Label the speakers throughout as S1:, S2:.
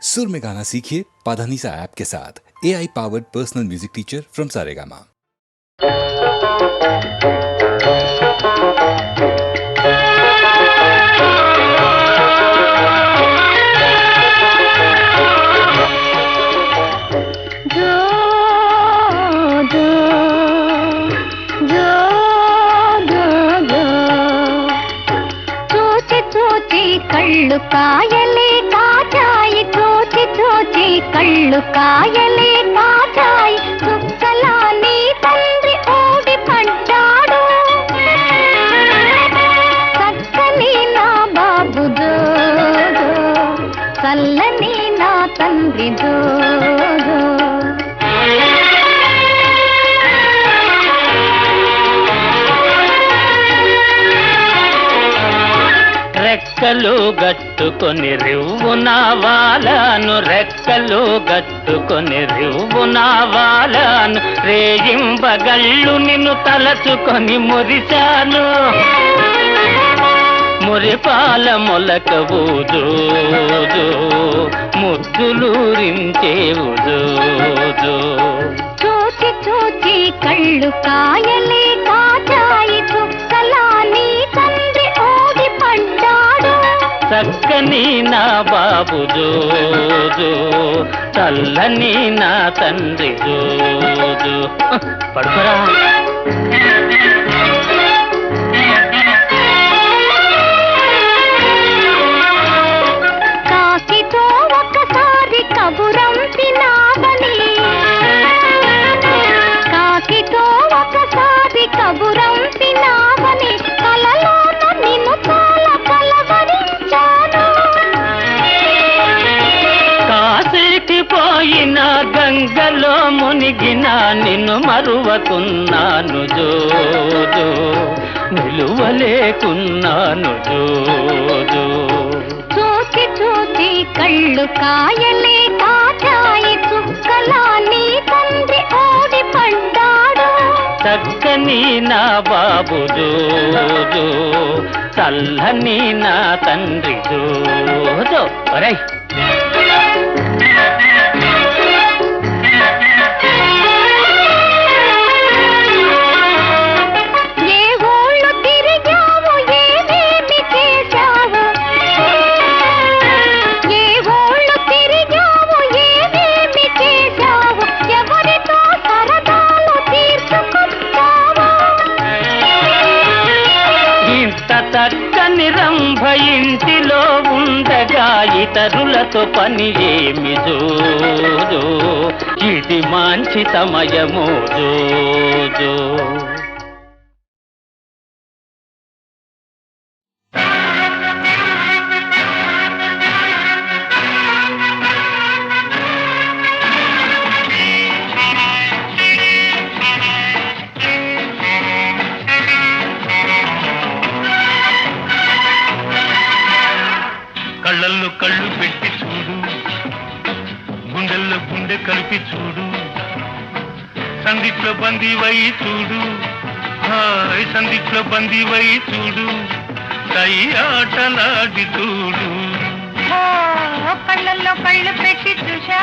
S1: सुर में गाना सीखिए पाधानीसा ऐप के साथ। AI powered personal music teacher from Saregama.
S2: కళ్ళు కాయలే కాచాయి చూచి చూచి కళ్ళు కాయలే కాచాయి చుక్కలా నీ తండ్రి ఓడి పడ్డాడు చక్కని నా బాబు జోజో చల్లని నా తండ్రి జోజో
S3: రెక్కలు గట్టుకొని రివ్వున వాలాను రెక్కలు గట్టుకొని రివ్వున వాలాను రేయింబగళ్ళు నిన్ను తలచుకొని మురిశాను మురిపాల మొలకవు జోజో ముద్దులూరించేవు జోజో
S2: చూచి చూచి కళ్ళు కాయలే కాచాయి చుక్కలా నీ తండ్రి ఓడి పడ్డాడు
S3: చక్కని నా బాబు జోజో చల్లని నా తండ్రి జోజో పడుకోరా
S2: కాకితో ఒకసారి కబురంపినావని కాకితో ఒకసారి కబురంపినావని కలలోన నిన్ను చాలా కలవరించాను
S3: కాశీకి పోయిన గంగలో మునిగిన నిన్ను మరువకున్నాను జోజో నిలువలేకున్నాను జోజో
S2: చూచి చూచి కళ్ళు కాయలే కాచాయి చుక్కలా నీ తండ్రి ఓడి పడ్డాడు
S3: చక్కని నా బాబు జోజో చల్లని నా తండ్రి జోజో ఒరై
S2: ఏ ఊళ్ళు తిరిగావు ఏమేమి చేశావు ఏ ఊళ్ళు తిరిగావు ఏమేమి చేశావు ఎవరితో సరదాలు తీర్చుకొచ్చావు
S3: ఇంత చక్కని రంభ ఇంటిలో ఉండగా ఇతరులతో పని ఏమి జోజో ఇది మంచి సమయము జోజో
S4: కళ్ళల్లో కళ్ళు పెట్టి చూడు గుండెల్లో గుండె కలిపి చూడు సందిట్లో బందీవై చూడు హాయ్ సందిట్లో బందీవై చూడు కై ఆటలాడి చూడు
S2: కళ్ళల్లో కళ్ళు పెట్టి చూశా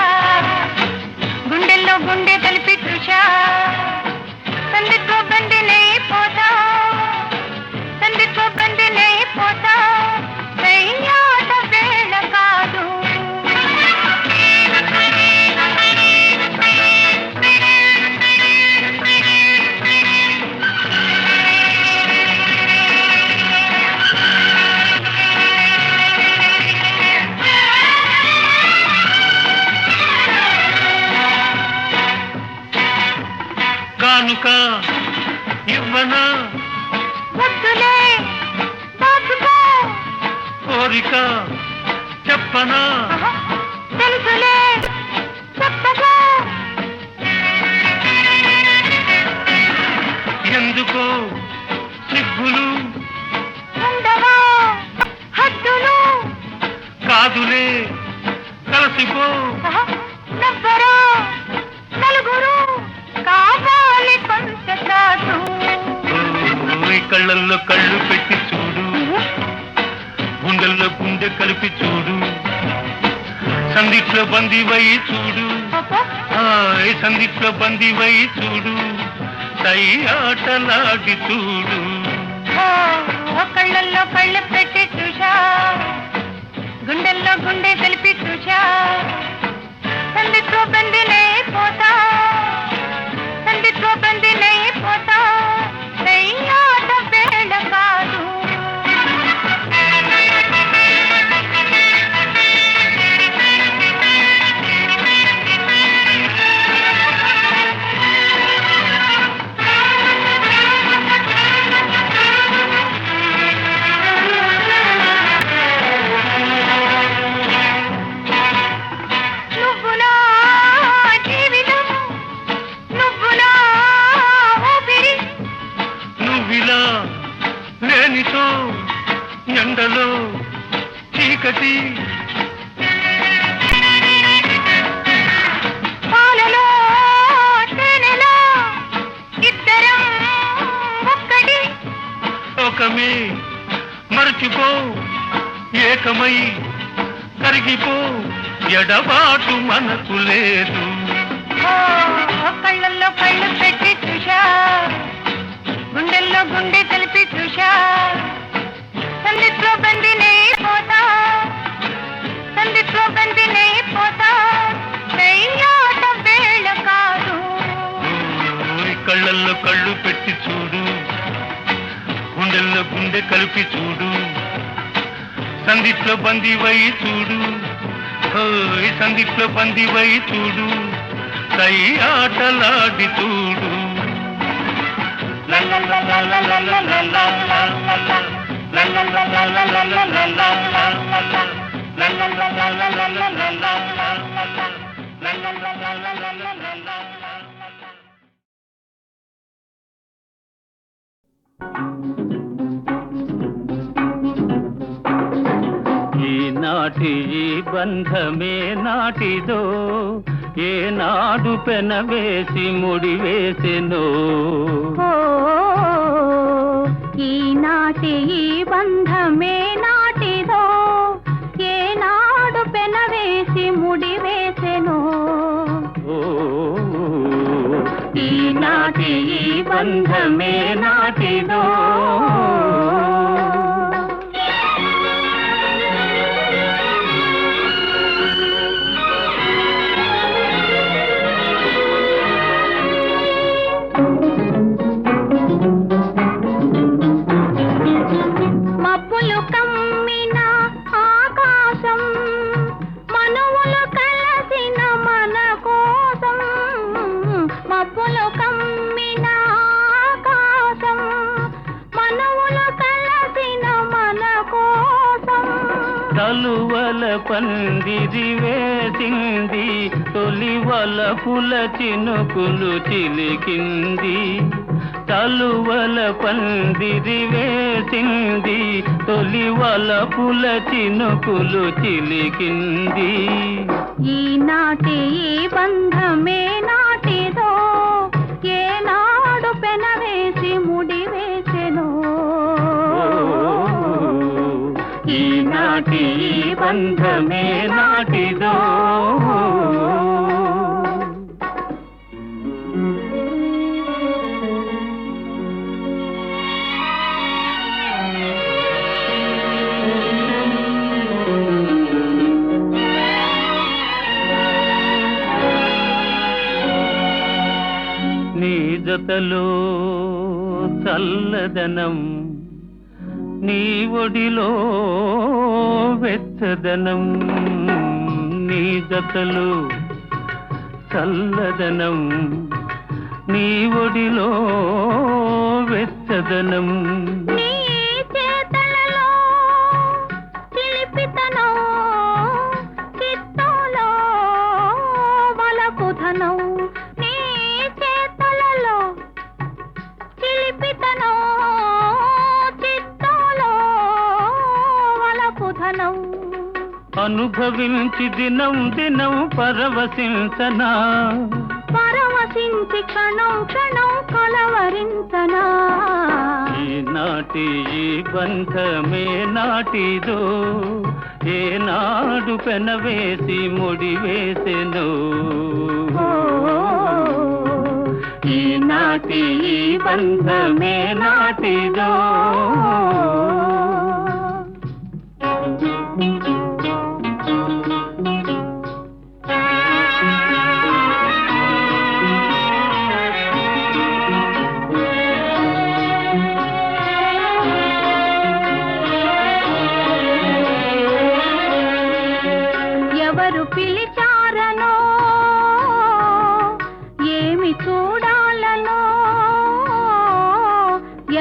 S2: గుండెల్లో గుండె కలిపి చూశా సందిట్లో బండినే పోతా సందిట్లో బండినే పోతా దయ్యాట వేళ కాదు
S4: కానుక ఇవ్వనా
S2: వద్దులే దాచుకో
S4: కోరిక చెప్పనా
S2: తెలుసులే చెప్పగా
S4: ఎందుకో సిగ్గులు
S2: ఉండవా హద్దులు
S4: కాదులే కలసిపో
S2: నవ్వరా నలుగురు కావాలి కొంత చాటు
S4: కళ్ళల్లో కళ్ళు పెట్టి చూడు గుండెల్లో గుండె కలిపి చూడు సందిట్లో బందీవై చూడు, సందిట్లో బందీవై చూడు, సై ఆటలాడి చూడు.
S2: కళ్ళల్లో కళ్ళు పెట్టి చూశా, గుండెల్లో గుండె కలిపి చూశా, సందిట్లో బందీనే పోతా, సందిట్లో బందీనే పోతా, ఆట వేళ కాదు.
S4: ఎండలో చీకటి
S2: పాలలో తేనెలో ఇద్దరం ఒక్కటి,
S4: ఒకమే మరచిపో, ఏకమై కరిగిపో, ఎడబాటు మనకు లేదు.
S2: కళ్ళల్లో కళ్ళు పెట్టి చూశా, గుండెల్లో గుండె కలిపి చూశా, సందిట్లో బందీనే పోతా, సందిట్లో బందీనే పోతా, ఆట వేళ కాదు.
S4: కళ్ళల్లో కళ్ళు పెట్టి చూడు, గుండెల్లో గుండె కలిపి చూడు, సందిట్లో బందీవై చూడు, సందిట్లో బందీవై చూడు, సై ఆటలాడి చూడు.
S3: ఈనాటి ఈ బంధమే నాటిదో, ఏనాడు పెనవేసి ముడివేసెనో.
S2: ఈనాటి ఈ బంధమే నాటిదో, ఏనాడు పెనవేసి ముడివేసెనో.
S3: ఈనాటి ఈ బంధమే నాటిదో.
S2: మబ్బులు కమ్మిన ఆకాశం, మనువులు కలసిన మన కోసం, మబ్బులు కమ్మిన ఆకాశం, మనువులు కలసిన మన కోసం.
S3: తలువల పందిరి వేసింది, తొలివల పుల చినుకులు చిలికింది. తలువల పందిరి వేసింది, తొలివల పుల చినుకులు చిలికింది.
S2: ఈనాటి ఈ బంధమే నాటిదో, ఏనాడు పెనవేసి ముడివేసెనో.
S3: ఈనాటి ఈ బంధమే నాటిదో. నీ జతలో చల్లదనం, నీ ఒడిలో వెచ్చదనం. నీ జతలో చల్లదనం, నీ ఒడిలో వెచ్చదనం.
S2: నీ చేతలలో చిలిపితనం, చిత్తంలో వలపుధనం. నీ చేతలలో చిలిపితనం, చిత్తంలో వలపుధనం.
S3: అనుభవించి దినం దినం పరవశించనా,
S2: పరవశించి క్షణం క్షణం కలవరించనా.
S3: ఈనాటి ఈ బంధమే నాటిదో, ఏనాడు పెనవేసి ముడివేసెను ఈనాటి ఈ బంధమే నాటిదో
S2: ఎవరు పిలిచారనో ఏమి చూడాలనో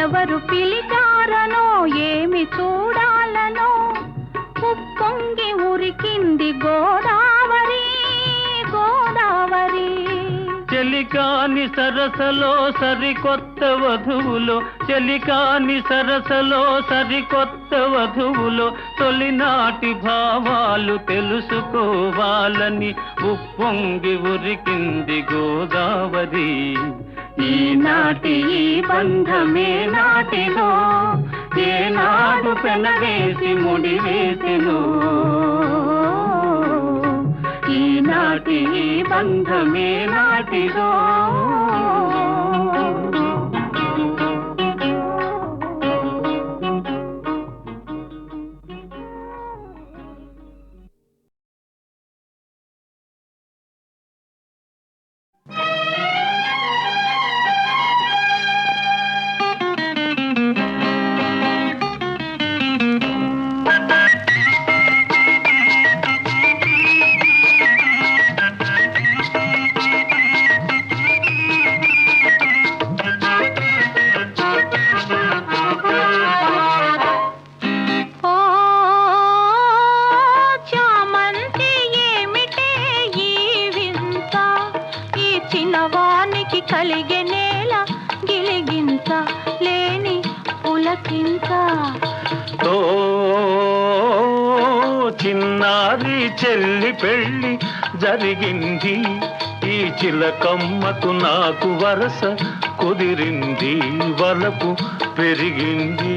S2: ఎవరు పిలిచారనో ఏమి చూడాలనో ఉప్పొంగి ఉరికింది గోదావరి గోదావరి
S3: చెలికాని సరసలో సరికొత్త వధువులో చెలికాని సరసలో సరికొత్త వధువులో తొలినాటి భావాలు తెలుసుకోవాలని ఉప్పొంగి ఉరికింది గోదావరి ఈనాటి ఈ బంధమే నాటిదో ఏనాడు పెనవేసి ముడివేసెను ఈనాటి ఈ బంధమే నాటిదో
S2: కలిగే నేల గిలిగింత లేని పులకింత
S3: ఓ చిన్నారి చెల్లి పెళ్ళి జరిగింది ఈ చిలకమ్మకు నాకు వరస కుదిరింది వలపు పెరిగింది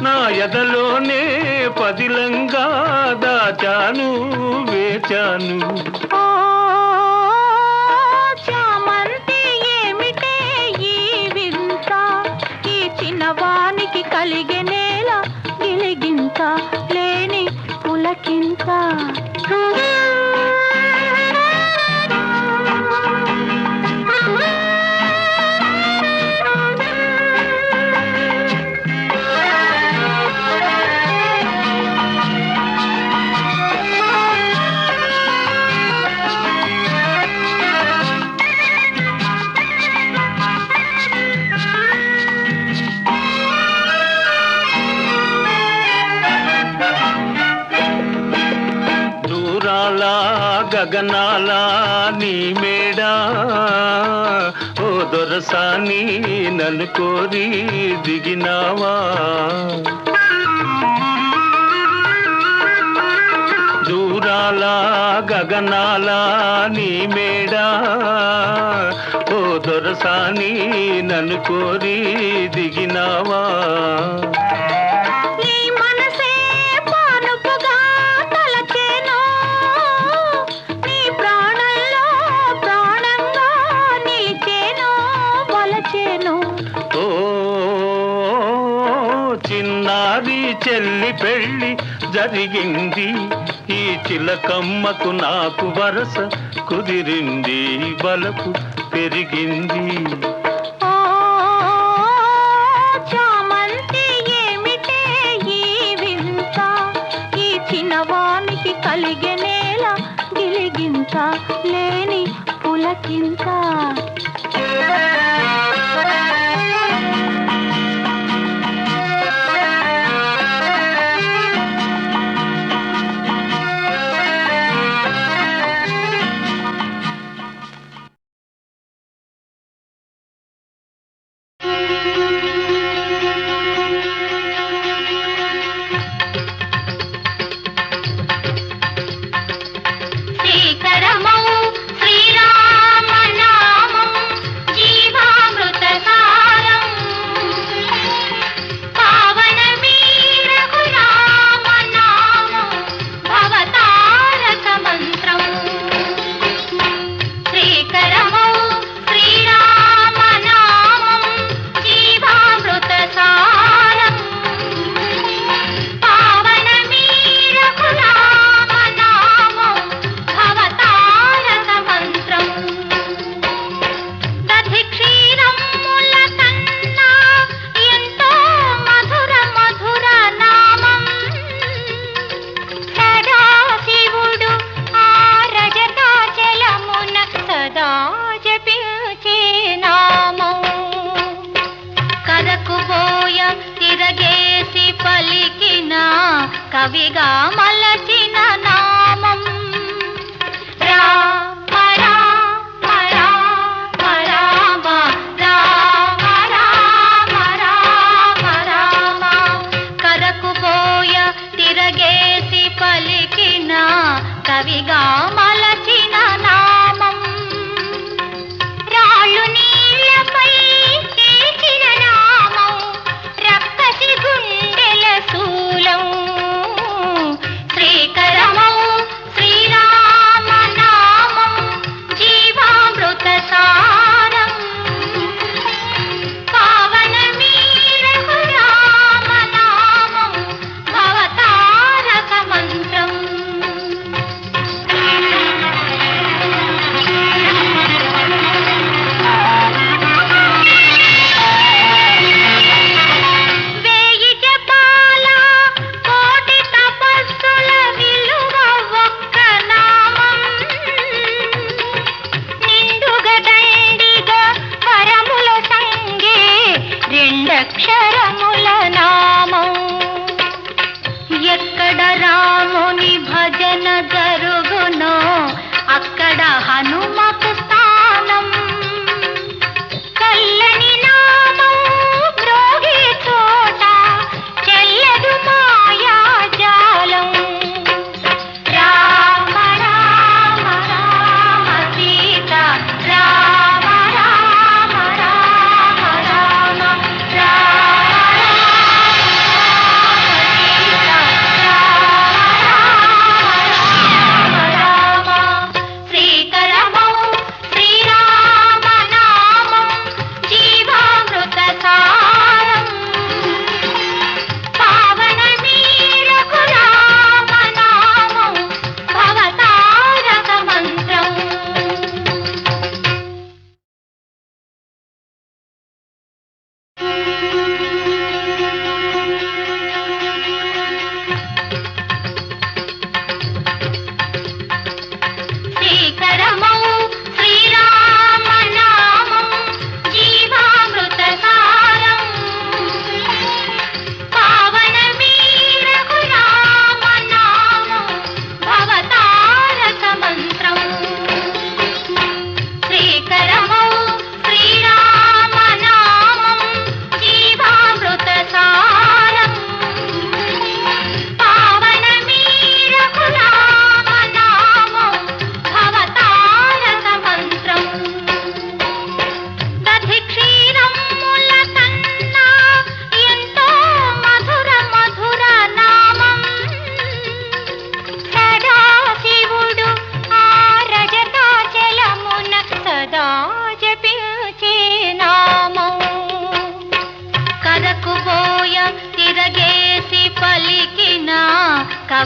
S3: నా ఎదలోనే పదిలంగా దాచాను వేచాను
S2: చామంతి ఏమిటే ఈ వింత ఈ చిన్నవానికి కలిగే నేల గిలిగింత లేని పులకింత
S3: గగనాల నీ మేడా ఓ దొరసాని నన్ను కోరి దిగినావా దూరాల గగనాల నీ మేడా ఓ దొరసాని నన్ను కోరి దిగినావా చిన్నారి చెల్లి కరిగింది ఈ చిలకమ్మకు నాకు వరస కుదిరింది బలపు పెరిగింది
S2: ఓ చామంతి ఏమిటే ఈ వింత ఈ చిన్నవానికి కలిగెనేలా గిలిగింత లేని పులకింత శ్రీకరమౌ శ్రీరామనామం జీవామృత సారం పావనమీ రఘురామనామం భవతారక మంత్రం శ్రీకరమౌ శ్రీరామనామం జీవామృత సారం పావనమీ రఘురామనామం భవతారక మంత్రం దధి క్షీరముల కన్నా ఎంతో మధుర మధుర నామం సదాశివుడు ఆ రజతాచలమున సదా జపించే నామం కదకుబోయ తిరగేసి పలికిన కవిగా మలచిన నామం రామ రామ రామ రామ రామ రామ రామ రామ కదకుబోయ తిరగేసి పలికిన కవిగా మలచిన నామం రాళ్ళు నీళ్ళపై తీసిన నామం రక్కసి గుండెల శూలం శ్రీకరమౌ శ్రీరామనామం జీవామృత సారం పావనమీ రఘురామనామం భవతారక మంత్రం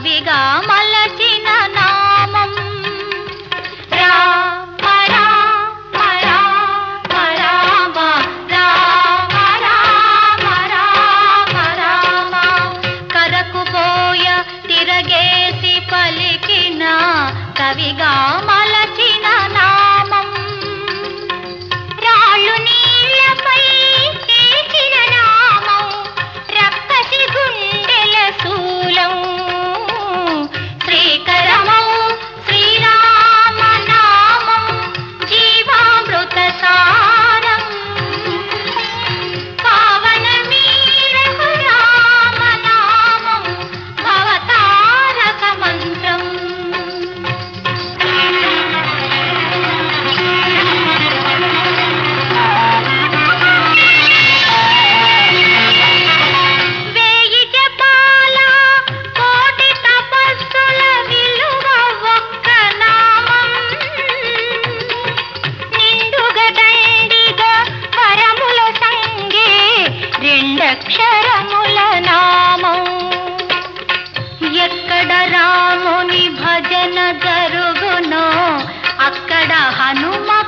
S2: కవిగా మలచిన నామం రామ రామ రామ రామ రామ రామ రామ రామ కరకు పోయ తిరగేసి పలికిన కవిగా మలచిన నామం రాళ్ళు నీళ్ళపై తీసిన నామం రక్కసి గుండెల శూలం శ్రీకరమౌ శ్రీరామ నామం జీవామృత సారం పావనమీ రఘురామ నామం భవతారక మంత్రం వేయి జపాల కోటి తపస్సుల విలువ ఒక్క నామం నిండుగా దండిగా వరముల సంగే రెండక్షరముల నామం ఎక్కడ రాముని భజన జరుగునో అక్కడ హనుమా